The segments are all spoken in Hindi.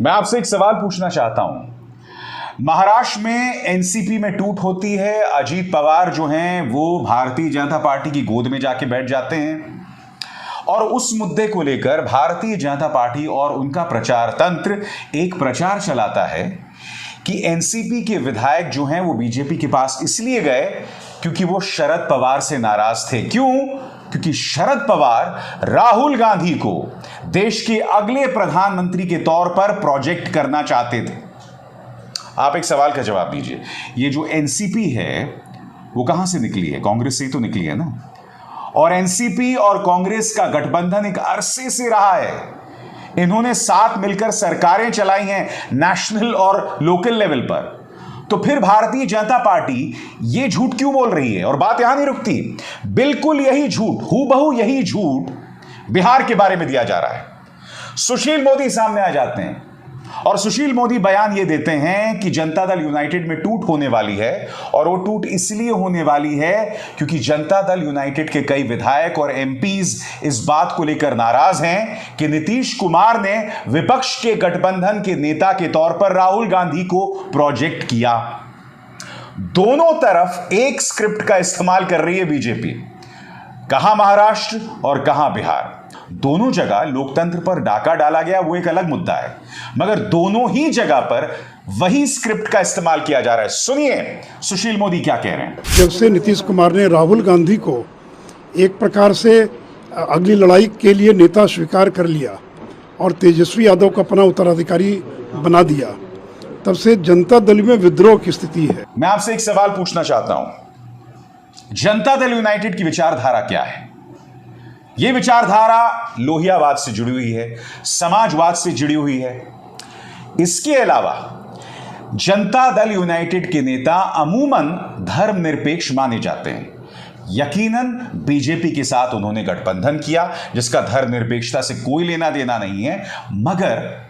मैं आपसे एक सवाल पूछना चाहता हूं। महाराष्ट्र में एनसीपी में टूट होती है, अजीत पवार जो हैं वो भारतीय जनता पार्टी की गोद में जाके बैठ जाते हैं और उस मुद्दे को लेकर भारतीय जनता पार्टी और उनका प्रचार तंत्र एक प्रचार चलाता है कि एनसीपी के विधायक जो हैं वो बीजेपी के पास इसलिए गए क्योंकि वो शरद पवार से नाराज थे। क्यों? क्योंकि शरद पवार राहुल गांधी को देश के अगले प्रधानमंत्री के तौर पर प्रोजेक्ट करना चाहते थे। आप एक सवाल का जवाब दीजिए, ये जो एनसीपी है वो कहां से निकली है? कांग्रेस से ही तो निकली है ना। और एनसीपी और कांग्रेस का गठबंधन एक अरसे से रहा है। इन्होंने साथ मिलकर सरकारें चलाई हैं नेशनल और लोकल लेवल पर। तो फिर भारतीय जनता पार्टी ये झूठ क्यों बोल रही है? और बात यहां नहीं रुकती, बिल्कुल यही झूठ, हूबहू यही झूठ बिहार के बारे में दिया जा रहा है। सुशील मोदी सामने आ जाते हैं और सुशील मोदी बयान ये देते हैं कि जनता दल यूनाइटेड में टूट होने वाली है और वो टूट इसलिए होने वाली है क्योंकि जनता दल यूनाइटेड के कई विधायक और एमपीज इस बात को लेकर नाराज हैं कि नीतीश कुमार ने विपक्ष के गठबंधन के नेता के तौर पर राहुल गांधी को प्रोजेक्ट किया। दोनों तरफ एक स्क्रिप्ट का इस्तेमाल कर रही है बीजेपी, कहां महाराष्ट्र और कहां बिहार। दोनों जगह लोकतंत्र पर डाका डाला गया, वो एक अलग मुद्दा है, मगर दोनों ही जगह पर वही स्क्रिप्ट का इस्तेमाल किया जा रहा है। सुनिए सुशील मोदी क्या कह रहे हैं। जब से नीतीश कुमार ने राहुल गांधी को एक प्रकार से अगली लड़ाई के लिए नेता स्वीकार कर लिया और तेजस्वी यादव को अपना उत्तराधिकारी बना दिया, तब से जनता दल में विद्रोह की स्थिति है। मैं आपसे एक सवाल पूछना चाहता हूं, जनता दल यूनाइटेड की विचारधारा क्या है? यह विचारधारा लोहियावाद से जुड़ी हुई है, समाजवाद से जुड़ी हुई है। इसके अलावा जनता दल यूनाइटेड के नेता अमूमन धर्मनिरपेक्ष माने जाते हैं। यकीनन बीजेपी के साथ उन्होंने गठबंधन किया जिसका धर्मनिरपेक्षता से कोई लेना देना नहीं है, मगर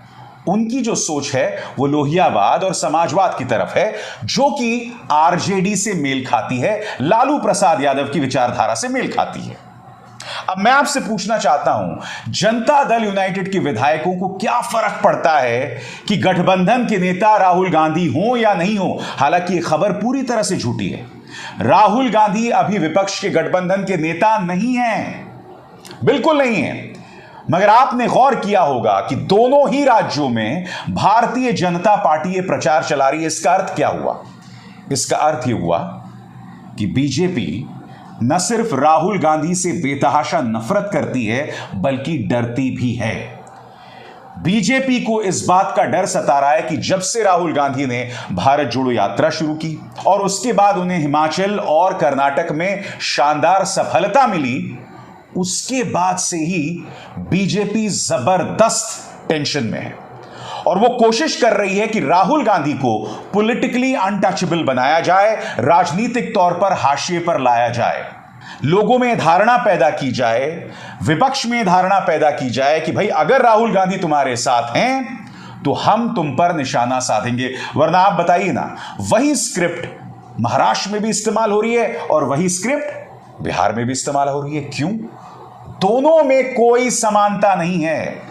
उनकी जो सोच है वो लोहियावाद और समाजवाद की तरफ है, जो कि आरजेडी से मेल खाती है, लालू प्रसाद यादव की विचारधारा से मेल खाती है। अब मैं आपसे पूछना चाहता हूं, जनता दल यूनाइटेड के विधायकों को क्या फर्क पड़ता है कि गठबंधन के नेता राहुल गांधी हो या नहीं हो? हालांकि यह खबर पूरी तरह से झूठी है। राहुल गांधी अभी विपक्ष के गठबंधन के नेता नहीं हैं, बिल्कुल नहीं है। मगर आपने गौर किया होगा कि दोनों ही राज्यों में भारतीय जनता पार्टी ये प्रचार चला रही है। इसका अर्थ क्या हुआ? इसका अर्थ यह हुआ कि बीजेपी न सिर्फ राहुल गांधी से बेतहाशा नफरत करती है बल्कि डरती भी है। बीजेपी को इस बात का डर सता रहा है कि जब से राहुल गांधी ने भारत जोड़ो यात्रा शुरू की और उसके बाद उन्हें हिमाचल और कर्नाटक में शानदार सफलता मिली, उसके बाद से ही बीजेपी जबरदस्त टेंशन में है और वो कोशिश कर रही है कि राहुल गांधी को पॉलिटिकली अनटचेबल बनाया जाए, राजनीतिक तौर पर हाशिए पर लाया जाए, लोगों में धारणा पैदा की जाए, विपक्ष में धारणा पैदा की जाए कि भाई अगर राहुल गांधी तुम्हारे साथ हैं तो हम तुम पर निशाना साधेंगे। वरना आप बताइए ना, वही स्क्रिप्ट महाराष्ट्र में भी इस्तेमाल हो रही है और वही स्क्रिप्ट बिहार में भी इस्तेमाल हो रही है। क्यों? दोनों में कोई समानता नहीं है।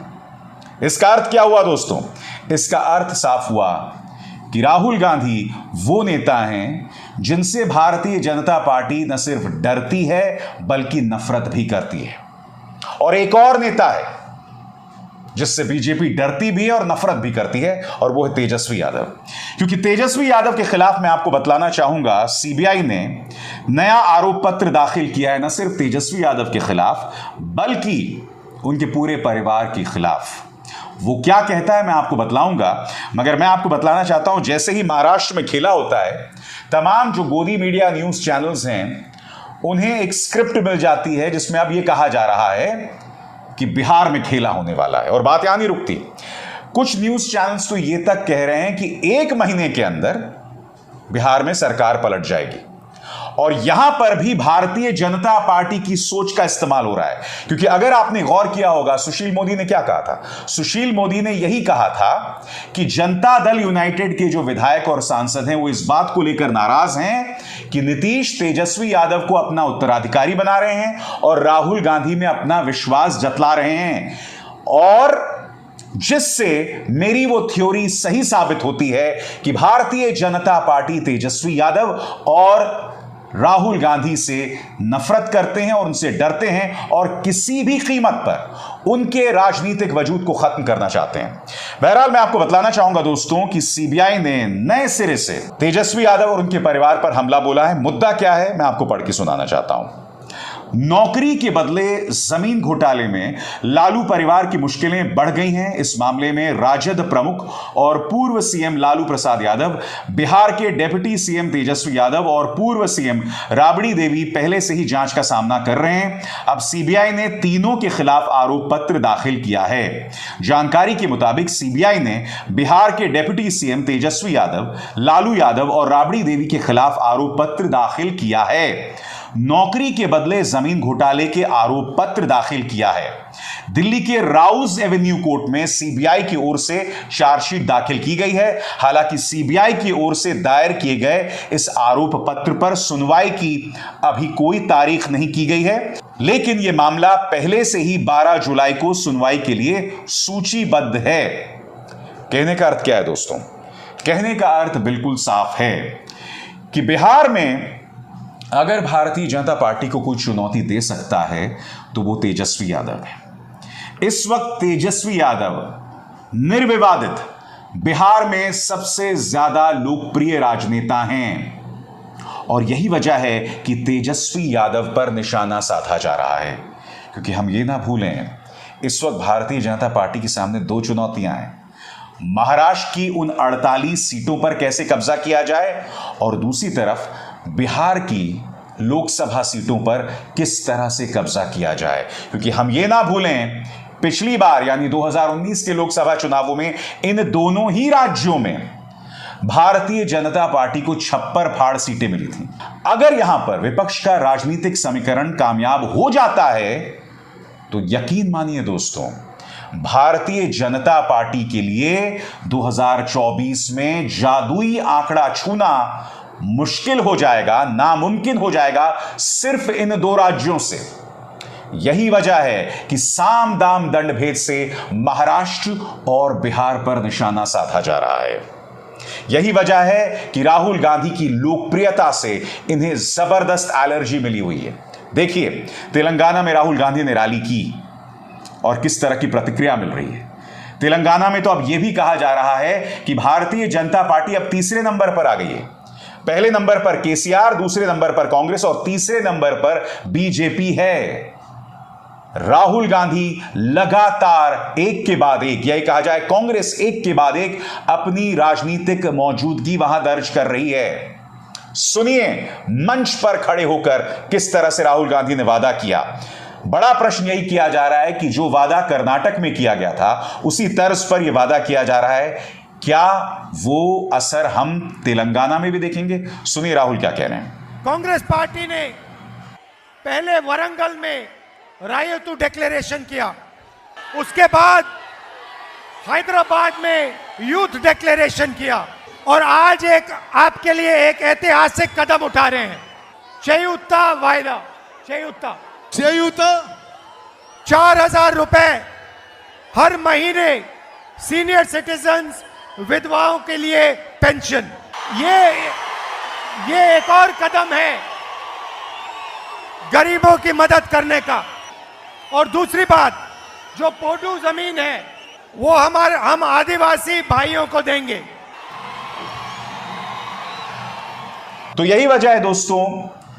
इसका अर्थ क्या हुआ दोस्तों? इसका अर्थ साफ हुआ कि राहुल गांधी वो नेता हैं जिनसे भारतीय जनता पार्टी न सिर्फ डरती है बल्कि नफरत भी करती है। और एक और नेता है जिससे बीजेपी डरती भी है और नफरत भी करती है, और वो है तेजस्वी यादव। क्योंकि तेजस्वी यादव के खिलाफ मैं आपको बतलाना चाहूंगा, सीबीआई ने नया आरोप पत्र दाखिल किया है, न सिर्फ तेजस्वी यादव के खिलाफ बल्कि उनके पूरे परिवार के खिलाफ। वो क्या कहता है मैं आपको बतलाऊंगा, मगर मैं आपको बतलाना चाहता हूं, जैसे ही महाराष्ट्र में खेला होता है, तमाम जो गोदी मीडिया न्यूज चैनल्स हैं उन्हें एक स्क्रिप्ट मिल जाती है जिसमें अब यह कहा जा रहा है कि बिहार में खेला होने वाला है। और बात यहां नहीं रुकती, कुछ न्यूज चैनल्स तो यह तक कह रहे हैं कि 1 महीने के अंदर बिहार में सरकार पलट जाएगी। और यहां पर भी भारतीय जनता पार्टी की सोच का इस्तेमाल हो रहा है। क्योंकि अगर आपने गौर किया होगा, सुशील मोदी ने क्या कहा था? सुशील मोदी ने यही कहा था कि जनता दल यूनाइटेड के जो विधायक और सांसद हैं वो इस बात को लेकर नाराज हैं कि नीतीश तेजस्वी यादव को अपना उत्तराधिकारी बना रहे हैं और राहुल गांधी में अपना विश्वास जतला रहे हैं। और जिससे मेरी वो थ्योरी सही साबित होती है कि भारतीय जनता पार्टी तेजस्वी यादव और राहुल गांधी से नफरत करते हैं और उनसे डरते हैं और किसी भी कीमत पर उनके राजनीतिक वजूद को खत्म करना चाहते हैं। बहरहाल मैं आपको बतलाना चाहूंगा दोस्तों कि सीबीआई ने नए सिरे से तेजस्वी यादव और उनके परिवार पर हमला बोला है। मुद्दा क्या है, मैं आपको पढ़ के सुनाना चाहता हूं। नौकरी के बदले जमीन घोटाले में लालू परिवार की मुश्किलें बढ़ गई हैं। इस मामले में राजद प्रमुख और पूर्व सीएम लालू प्रसाद यादव, बिहार के डिप्टी सीएम तेजस्वी यादव और पूर्व सीएम राबड़ी देवी पहले से ही जांच का सामना कर रहे हैं। अब सीबीआई ने तीनों के खिलाफ आरोप पत्र दाखिल किया है। जानकारी के मुताबिक सीबीआई ने बिहार के डिप्टी सीएम तेजस्वी यादव, लालू यादव और राबड़ी देवी के खिलाफ आरोप पत्र दाखिल किया है। नौकरी के बदले जमीन घोटाले के आरोप पत्र दाखिल किया है। दिल्ली के राउज एवेन्यू कोर्ट में सीबीआई की ओर से चार्जशीट दाखिल की गई है। हालांकि सीबीआई की ओर से दायर किए गए इस आरोप पत्र पर सुनवाई की अभी कोई तारीख नहीं की गई है, लेकिन यह मामला पहले से ही 12 जुलाई को सुनवाई के लिए सूचीबद्ध है। कहने का अर्थ क्या है दोस्तों? कहने का अर्थ बिल्कुल साफ है कि बिहार में अगर भारतीय जनता पार्टी को कोई चुनौती दे सकता है तो वो तेजस्वी यादव है। इस वक्त तेजस्वी यादव निर्विवादित बिहार में सबसे ज्यादा लोकप्रिय राजनेता हैं और यही वजह है कि तेजस्वी यादव पर निशाना साधा जा रहा है। क्योंकि हम ये ना भूलें, इस वक्त भारतीय जनता पार्टी के सामने दो चुनौतियां हैं। महाराष्ट्र की उन 48 सीटों पर कैसे कब्जा किया जाए और दूसरी तरफ बिहार की लोकसभा सीटों पर किस तरह से कब्जा किया जाए। क्योंकि हम ये ना भूलें, पिछली बार यानी 2019 के लोकसभा चुनावों में इन दोनों ही राज्यों में भारतीय जनता पार्टी को 56 फाड़ सीटें मिली थी। अगर यहां पर विपक्ष का राजनीतिक समीकरण कामयाब हो जाता है तो यकीन मानिए दोस्तों, भारतीय जनता पार्टी के लिए 2024 में जादुई आंकड़ा छूना मुश्किल हो जाएगा, नामुमकिन हो जाएगा सिर्फ इन दो राज्यों से। यही वजह है कि साम दाम दंड भेद से महाराष्ट्र और बिहार पर निशाना साधा जा रहा है। यही वजह है कि राहुल गांधी की लोकप्रियता से इन्हें जबरदस्त एलर्जी मिली हुई है। देखिए, तेलंगाना में राहुल गांधी ने रैली की और किस तरह की प्रतिक्रिया मिल रही है। तेलंगाना में तो अब यह भी कहा जा रहा है कि भारतीय जनता पार्टी अब तीसरे नंबर पर आ गई है। पहले नंबर पर केसीआर, दूसरे नंबर पर कांग्रेस और तीसरे नंबर पर बीजेपी है। राहुल गांधी लगातार एक के बाद एक, यही कहा जाए कांग्रेस एक के बाद एक अपनी राजनीतिक मौजूदगी वहां दर्ज कर रही है। सुनिए मंच पर खड़े होकर किस तरह से राहुल गांधी ने वादा किया। बड़ा प्रश्न यही किया जा रहा है कि जो वादा कर्नाटक में किया गया था उसी तर्ज पर यह वादा किया जा रहा है। क्या वो असर हम तेलंगाना में भी देखेंगे? सुनिए राहुल क्या कह रहे हैं। कांग्रेस पार्टी ने पहले वरंगल में रायतू डिक्लेरेशन किया, उसके बाद हैदराबाद में यूथ डिक्लेरेशन किया और आज एक आपके लिए एक ऐतिहासिक कदम उठा रहे हैं। चयुत्ता वायदा, चयुत्ता 4,000 रुपए हर महीने सीनियर सिटीजन्स, विधवाओं के लिए पेंशन। ये एक और कदम है गरीबों की मदद करने का। और दूसरी बात, जो पोडू जमीन है वो हम आदिवासी भाइयों को देंगे। तो यही वजह है दोस्तों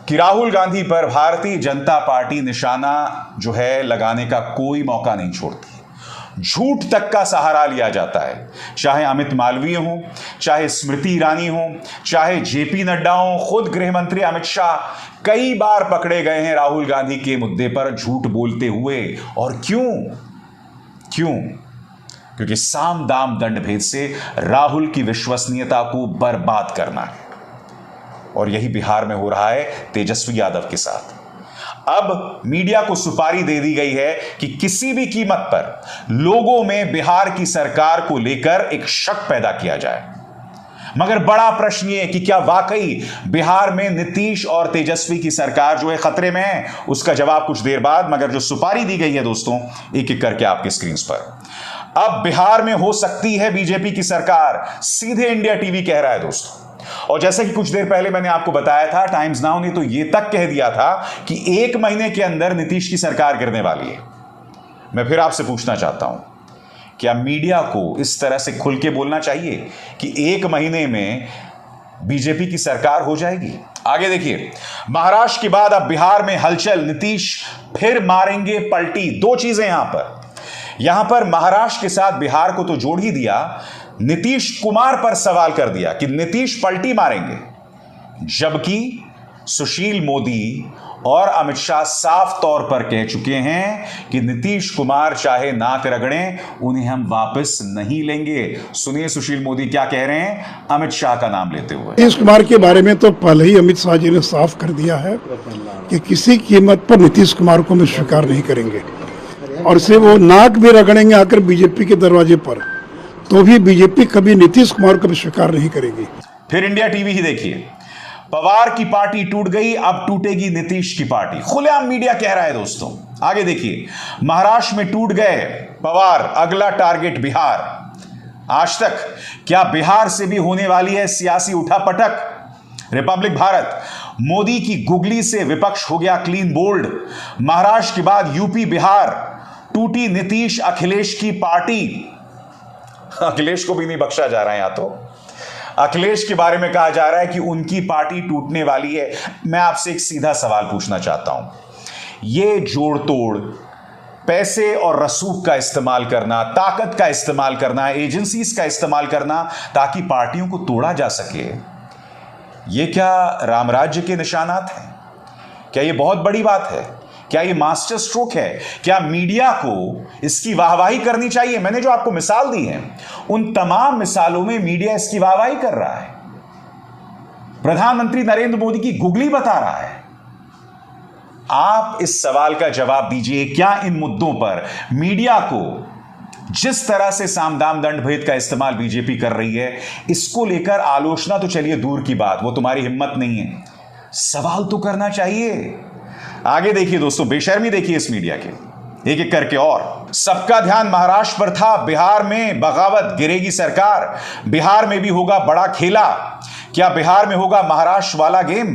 कि राहुल गांधी पर भारतीय जनता पार्टी निशाना जो है लगाने का कोई मौका नहीं छोड़ती। झूठ तक का सहारा लिया जाता है, चाहे अमित मालवीय हो, चाहे स्मृति ईरानी हो, चाहे जेपी नड्डा हो, खुद गृह मंत्री अमित शाह कई बार पकड़े गए हैं राहुल गांधी के मुद्दे पर झूठ बोलते हुए। और क्यों? क्योंकि साम दाम दंड भेद से राहुल की विश्वसनीयता को बर्बाद करना है और यही बिहार में हो रहा है तेजस्वी यादव के साथ। अब मीडिया को सुपारी दे दी गई है कि किसी भी कीमत पर लोगों में बिहार की सरकार को लेकर एक शक पैदा किया जाए। मगर बड़ा प्रश्न यह है कि क्या वाकई बिहार में नीतीश और तेजस्वी की सरकार जो है खतरे में है? उसका जवाब कुछ देर बाद। मगर जो सुपारी दी गई है दोस्तों, एक एक करके आपके स्क्रीन पर। अब बिहार में हो सकती है बीजेपी की सरकार, सीधे इंडिया टीवी कह रहा है दोस्तों। और जैसे कि कुछ देर पहले मैंने आपको बताया था, टाइम्स नाउ ने तो यह तक कह दिया था कि 1 महीने के अंदर नीतीश की सरकार गिरने वाली है। मैं फिर आपसे पूछना चाहता हूं, क्या मीडिया को इस तरह से खुल के बोलना चाहिए कि 1 महीने में बीजेपी की सरकार हो जाएगी? आगे देखिए, महाराष्ट्र के बाद अब बिहार में हलचल, नीतीश फिर मारेंगे पलटी। 2 चीजें यहां पर महाराष्ट्र के साथ बिहार को तो जोड़ ही दिया, नीतीश कुमार पर सवाल कर दिया कि नीतीश पलटी मारेंगे, जबकि सुशील मोदी और अमित शाह साफ तौर पर कह चुके हैं कि नीतीश कुमार चाहे नाक रगड़ें, उन्हें हम वापस नहीं लेंगे। सुनिए सुशील मोदी क्या कह रहे हैं अमित शाह का नाम लेते हुए। नीतीश कुमार के बारे में तो पहले ही अमित शाह जी ने साफ कर दिया है कि किसी कीमत पर नीतीश कुमार को हम स्वीकार नहीं करेंगे, और से वो नाक भी रगड़ेंगे आकर बीजेपी के दरवाजे पर, तो भी बीजेपी कभी नीतीश कुमार को भी स्वीकार नहीं करेगी। फिर इंडिया टीवी ही देखिए, पवार की पार्टी टूट गई, अब टूटेगी नीतीश की पार्टी, खुलेआम मीडिया कह रहा है दोस्तों। आगे देखिए, महाराष्ट्र में टूट गए पवार, अगला टारगेट बिहार। आज तक क्या बिहार से भी होने वाली है सियासी उठापटक? रिपब्लिक भारत, मोदी की गुगली से विपक्ष हो गया क्लीन बोल्ड। महाराष्ट्र के बाद यूपी बिहार, टूटी नीतीश अखिलेश की पार्टी। अखिलेश को भी नहीं बख्शा जा रहा है, यहां तो अखिलेश के बारे में कहा जा रहा है कि उनकी पार्टी टूटने वाली है। मैं आपसे एक सीधा सवाल पूछना चाहता हूं, यह जोड़ तोड़, पैसे और रसूख का इस्तेमाल करना, ताकत का इस्तेमाल करना, एजेंसीज का इस्तेमाल करना ताकि पार्टियों को तोड़ा जा सके, यह क्या रामराज्य के निशानात हैं? क्या यह बहुत बड़ी बात है? क्या ये मास्टर स्ट्रोक है? क्या मीडिया को इसकी वाहवाही करनी चाहिए? मैंने जो आपको मिसाल दी है, उन तमाम मिसालों में मीडिया इसकी वाहवाही कर रहा है, प्रधानमंत्री नरेंद्र मोदी की गुगली बता रहा है। आप इस सवाल का जवाब दीजिए, क्या इन मुद्दों पर मीडिया को जिस तरह से सामदाम दंड भेद का इस्तेमाल बीजेपी कर रही है, इसको लेकर आलोचना तो चलिए दूर की बात, वो तुम्हारी हिम्मत नहीं है, सवाल तो करना चाहिए। आगे देखिए दोस्तों, बेशर्मी देखिए इस मीडिया के, एक एक करके। और सबका ध्यान महाराष्ट्र पर था, बिहार में बगावत, गिरेगी सरकार, बिहार में भी होगा बड़ा खेला। क्या बिहार में होगा महाराष्ट्र वाला गेम?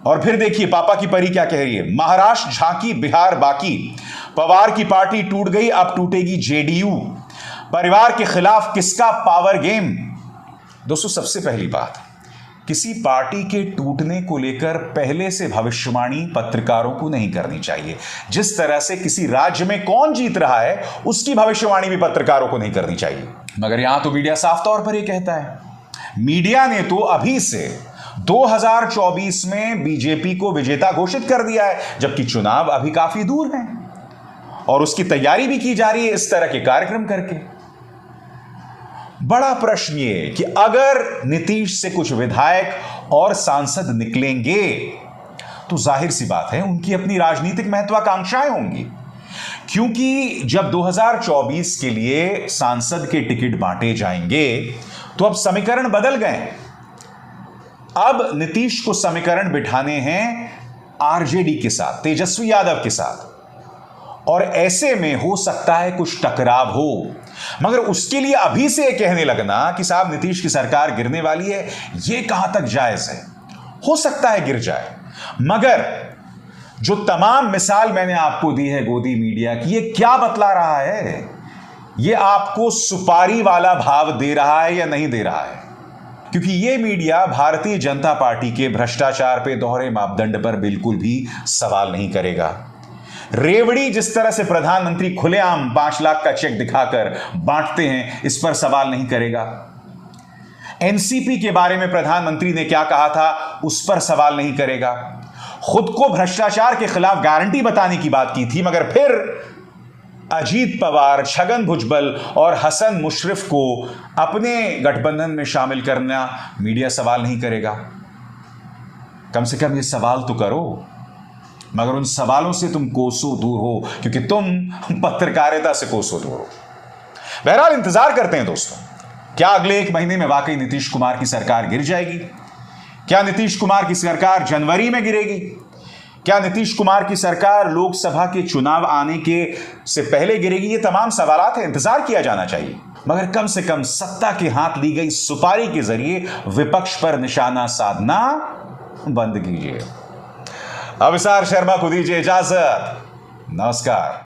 और फिर देखिए पापा की परी क्या कह रही है, महाराष्ट्र झांकी बिहार बाकी, पवार की पार्टी टूट गई, अब टूटेगी जेडीयू, परिवार के खिलाफ किसका पावर गेम? दोस्तों सबसे पहली बात, किसी पार्टी के टूटने को लेकर पहले से भविष्यवाणी पत्रकारों को नहीं करनी चाहिए। जिस तरह से किसी राज्य में कौन जीत रहा है उसकी भविष्यवाणी भी पत्रकारों को नहीं करनी चाहिए। मगर यहां तो मीडिया साफ तौर पर यह कहता है, मीडिया ने तो अभी से 2024 में बीजेपी को विजेता घोषित कर दिया है, जबकि चुनाव अभी काफी दूर हैं और उसकी तैयारी भी की जा रही है इस तरह के कार्यक्रम करके। बड़ा प्रश्न ये कि अगर नीतीश से कुछ विधायक और सांसद निकलेंगे तो जाहिर सी बात है उनकी अपनी राजनीतिक महत्वाकांक्षाएं होंगी, क्योंकि जब 2024 के लिए सांसद के टिकट बांटे जाएंगे तो अब समीकरण बदल गए। अब नीतीश को समीकरण बिठाने हैं आरजेडी के साथ, तेजस्वी यादव के साथ, और ऐसे में हो सकता है कुछ टकराव हो। मगर उसके लिए अभी से कहने लगना कि साहब नीतीश की सरकार गिरने वाली है, यह कहां तक जायज है? हो सकता है गिर जाए, मगर जो तमाम मिसाल मैंने आपको दी है गोदी मीडिया की, यह क्या बतला रहा है? यह आपको सुपारी वाला भाव दे रहा है या नहीं दे रहा है? क्योंकि यह मीडिया भारतीय जनता पार्टी के भ्रष्टाचार पे, दोहरे मापदंड पर बिल्कुल भी सवाल नहीं करेगा। रेवड़ी जिस तरह से प्रधानमंत्री खुलेआम 5 लाख का चेक दिखाकर बांटते हैं, इस पर सवाल नहीं करेगा। एनसीपी के बारे में प्रधानमंत्री ने क्या कहा था, उस पर सवाल नहीं करेगा। खुद को भ्रष्टाचार के खिलाफ गारंटी बताने की बात की थी, मगर फिर अजीत पवार, छगन भुजबल और हसन मुशर्रफ को अपने गठबंधन में शामिल करना मीडिया सवाल नहीं करेगा। कम से कम ये सवाल तो करो, मगर उन सवालों से तुम कोसों दूर हो, क्योंकि तुम पत्रकारिता से कोसों दूर हो। बहरहाल इंतजार करते हैं दोस्तों, क्या अगले 1 महीने में वाकई नीतीश कुमार की सरकार गिर जाएगी? क्या नीतीश कुमार की सरकार जनवरी में गिरेगी? क्या नीतीश कुमार की सरकार लोकसभा के चुनाव आने के से पहले गिरेगी? ये तमाम सवालात है, इंतजार किया जाना चाहिए। मगर कम से कम सत्ता के हाथ ली गई सुपारी के जरिए विपक्ष पर निशाना साधना बंद कीजिए। अविसार शर्मा को दीजिए इजाजत। नमस्कार।